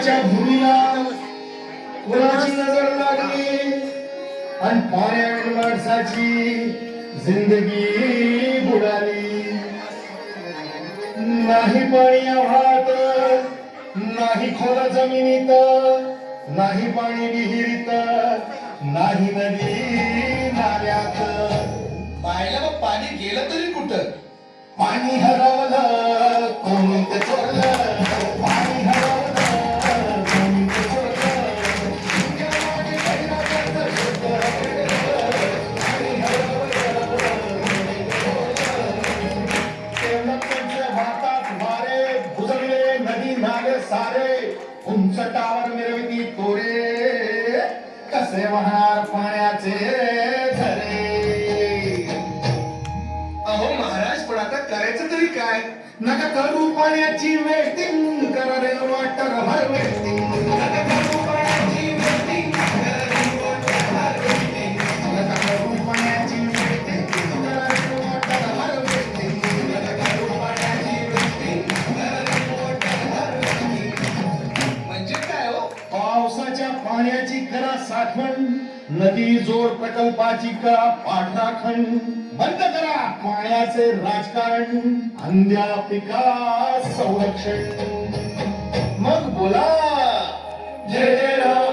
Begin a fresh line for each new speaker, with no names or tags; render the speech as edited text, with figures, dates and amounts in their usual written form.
पाण्याच्या भूमीला कुणाची नजर लागली आणि पाण्यावर माणसाची जिंदगी बुडाली. नाही पाणी आव्हात, नाही खोल जमिनीत, नाही पाणी विहिरीत, नाही नदी नाल्यात.
पाहिलं मग पाणी गेलं तरी कुठं?
पाणी हरवलं कोणी ते चोरलं, पाणी हरवलं कोणी ते चोरलं. तुझ्या मागे गैराचं शोधलं, पाणी हरवलं कोणी ते चोरलं. तेवढ्यात भातात वारे बुजवले, नदी नाले सारे उंच टावर मिरविती तोरे. कसे वाहणार पाण्याचे झरे.
अहो महाराज, पण आता करायचं तरी काय?
नका करू पाण्याची वेटिंग, करा रे वॉटर हार्वेस्टिंग. नका करू पाण्याची वेटिंग, करा रे वॉटर हार्वेस्टिंग. नका करू पाण्याची वेटिंग, करा रे वॉटर हार्वेस्टिंग. नका करू पाण्याची वेटिंग, करा रे वॉटर हार्वेस्टिंग.
म्हणजे काय हो?
पावसाच्या पाण्याची करा साठवण, नदी जोड प्रकल्पाची करा पाठराखण. बंद करा पाण्याचे राजकारण, अंध्या पिका संरक्षण. मग बोला जय जय राम.